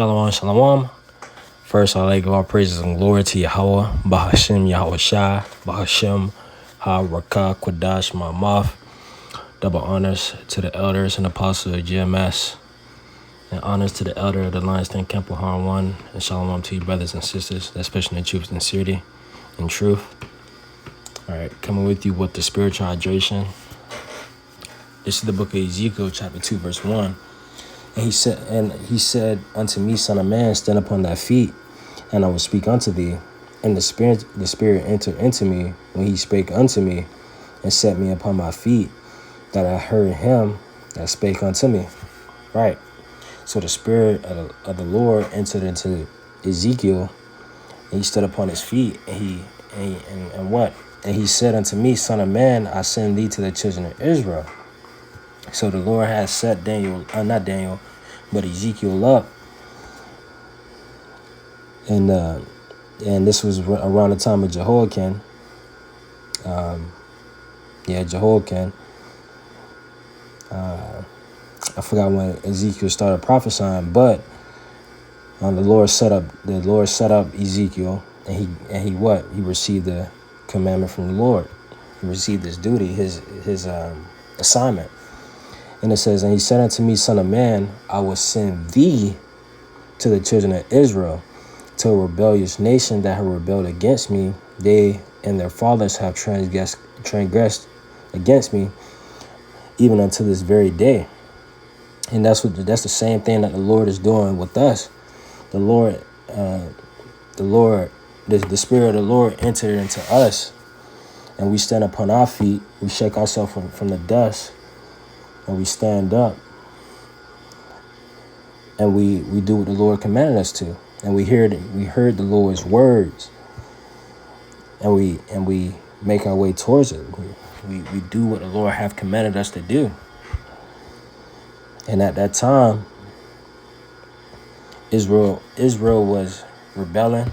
Shalom, shalom. First, I'd like to give all praises and glory to Yahweh, Bahashem, Yahweh Shai, Bahashem, Ha-Rakah, Quadash, Ma'amaf. Double honors to the elders and apostles of GMS, and honors to the elder of the Lions Den Temple, Harm 1, and shalom to you brothers and sisters, especially in truth, sincerity, and truth. All right, coming with you with the spiritual hydration. This is the book of Ezekiel, chapter 2, verse 1. And he said unto me, Son of man, stand upon thy feet, and I will speak unto thee. And the spirit entered into me when he spake unto me, and set me upon my feet, that I heard him that spake unto me. Right. So the spirit of the Lord entered into Ezekiel, and he stood upon his feet, and what? And he said unto me, Son of man, I send thee to the children of Israel. So the Lord has set Ezekiel up, and this was around the time of Jehoiakim. Jehoiakim. I forgot when Ezekiel started prophesying, but the Lord set up Ezekiel, and he received the commandment from the Lord. He received his duty, his assignment. And it says, and he said unto me, Son of man, I will send thee to the children of Israel, to a rebellious nation that have rebelled against me. They and their fathers have transgressed against me, even unto this very day. And that's the same thing that the Lord is doing with us. The Spirit of the Lord entered into us, and we stand upon our feet. We shake ourselves from the dust, and we stand up, and we do what the Lord commanded us to, and we heard the Lord's words, and we make our way towards it. We do what the Lord have commanded us to do. And at that time, Israel was rebelling.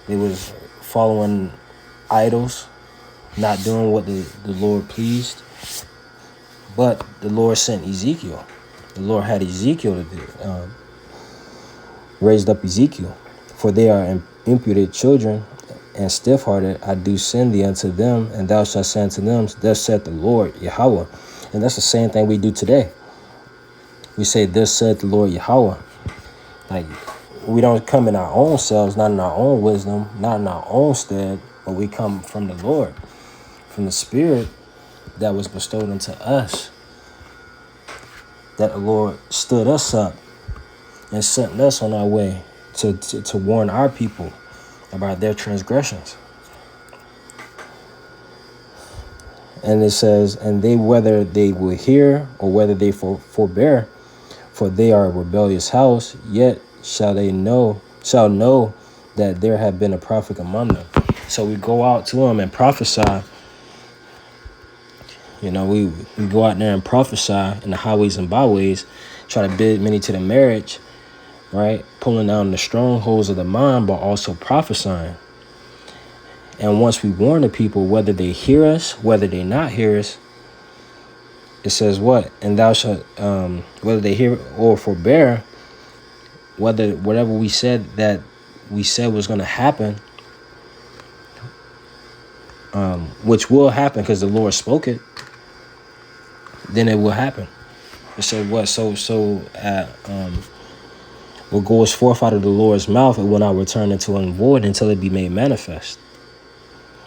They was following idols, not doing what the Lord pleased. But the Lord sent Ezekiel. The Lord had Ezekiel raised up Ezekiel. For they are imputed children and stiff-hearted. I do send thee unto them, and thou shalt say unto them, thus saith the Lord Yahweh. And that's the same thing we do today. We say, thus saith the Lord Yahweh. Like, we don't come in our own selves, not in our own wisdom, not in our own stead, but we come from the Lord, from the Spirit that was bestowed unto us, that the Lord stood us up and sent us on our way to warn our people about their transgressions. And it says, and they, whether they will hear or whether they forbear, for they are a rebellious house, yet shall know that there have been a prophet among them. So we go out to them and prophesy. You know, we go out there and prophesy in the highways and byways, try to bid many to the marriage, right? Pulling down the strongholds of the mind, but also prophesying. And once we warn the people, whether they hear us, whether they not hear us, it says what? And thou shalt, whether they hear or forbear, whatever we said was going to happen, which will happen because the Lord spoke it, then it will happen. It said what? What goes forth out of the Lord's mouth, it will not return into him void until it be made manifest.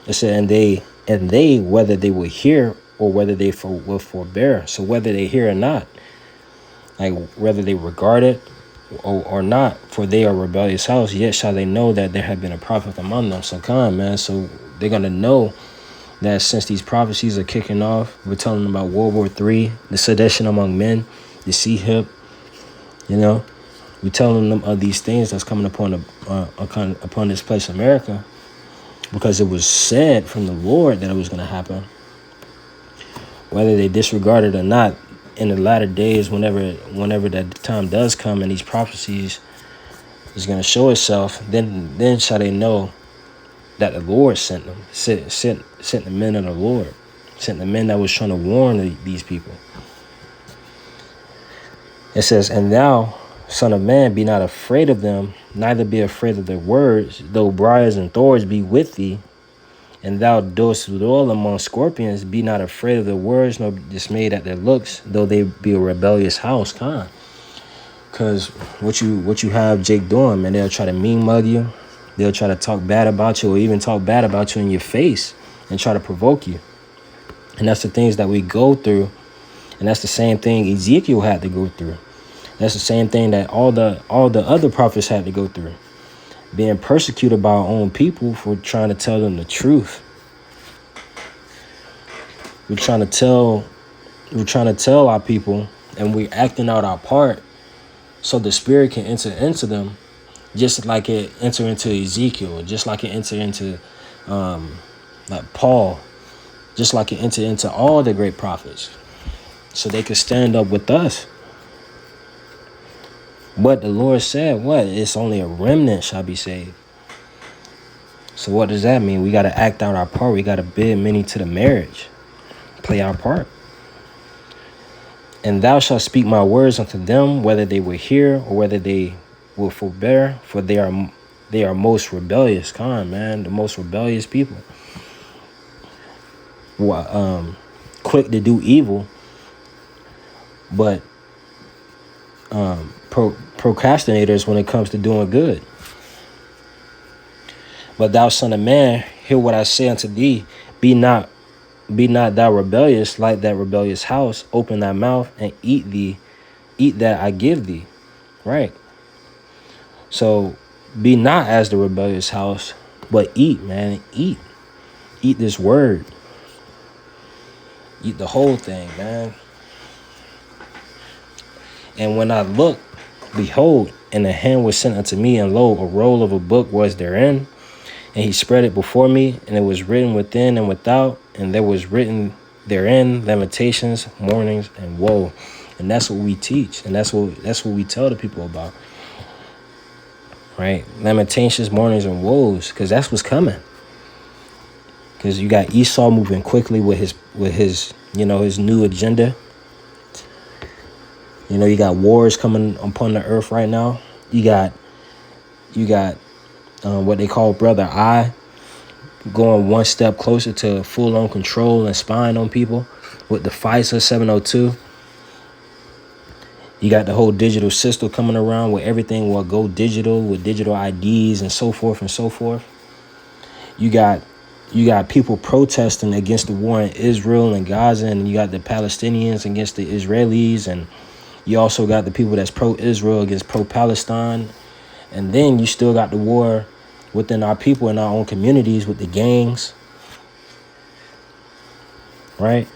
It said, and they, whether they will hear or whether they will forbear. So whether they hear or not, like whether they regard it or not, for they are a rebellious house, yet shall they know that there have been a prophet among them. So come on, man. So they're going to know that since these prophecies are kicking off, we're telling them about World War III, the sedition among men, the C-hip, we're telling them of these things that's coming upon this place, America, because it was said from the Lord that it was going to happen. Whether they disregard it or not, in the latter days, whenever that time does come and these prophecies is going to show itself, then shall they know that the Lord sent them, sent the men of the Lord, sent the men that was trying to warn these people. It says, and thou Son of man, be not afraid of them, neither be afraid of their words, though briars and thorns be with thee, and thou dost dwell among scorpions, be not afraid of their words, nor dismayed at their looks, though they be a rebellious house. Because what you have Jake doing, man, they'll try to mean mug you. They'll try to talk bad about you, or even talk bad about you in your face and try to provoke you. And that's the things that we go through. And that's the same thing Ezekiel had to go through. That's the same thing that all the other prophets had to go through. Being persecuted by our own people for trying to tell them the truth. We're trying to tell our people, and we're acting out our part so the Spirit can enter into them, just like it entered into Ezekiel, just like it entered into like Paul, just like it entered into all the great prophets, so they could stand up with us. But the Lord said, what? It's only a remnant shall be saved. So what does that mean? We got to act out our part. We got to bid many to the marriage. Play our part. And thou shalt speak my words unto them, whether they will hear or whether they will forbear, for they are most rebellious. Man, the most rebellious people. Quick to do evil, but procrastinators when it comes to doing good. But thou son of man, hear what I say unto thee. Be not thou rebellious like that rebellious house. Open thy mouth and eat that I give thee. Right. So be not as the rebellious house, but eat, man. Eat this word. Eat the whole thing, man. And when I looked, behold, and the hand was sent unto me, and lo, a roll of a book was therein. And he spread it before me, and it was written within and without, and there was written therein lamentations, mournings, and woe. And that's what we teach, and that's what we tell the people about. Right? Lamentations, mournings, and woes, because that's what's coming. Because you got Esau moving quickly with his his new agenda. You got wars coming upon the earth right now. You got what they call Brother Eye going one step closer to full-on control and spying on people with the FISA 702. You got the whole digital system coming around where everything will go digital with digital IDs and so forth and so forth. You got people protesting against the war in Israel and Gaza, and you got the Palestinians against the Israelis, and you also got the people that's pro-Israel against pro-Palestine. And then you still got the war within our people in our own communities with the gangs. Right?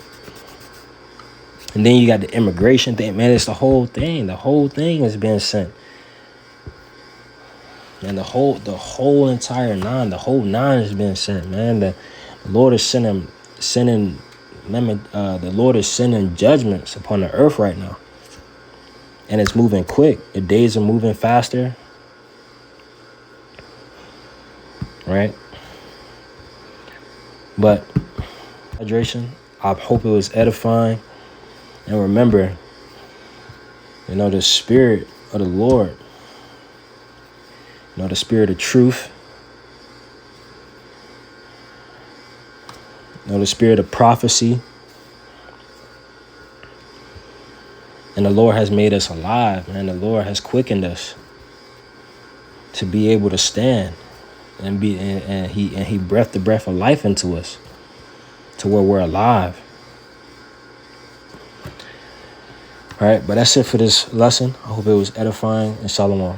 And then you got the immigration thing. Man, it's the whole thing. The whole thing is being sent. And the whole entire nine, the whole nine is being sent, man. The Lord is sending the Lord is sending judgments upon the earth right now. And it's moving quick. The days are moving faster. Right? But hydration, I hope it was edifying. And remember, the Spirit of the Lord, the Spirit of truth, the Spirit of prophecy. And the Lord has made us alive, man. The Lord has quickened us to be able to stand and he breathed the breath of life into us to where we're alive. All right, but that's it for this lesson. I hope it was edifying, and shalom.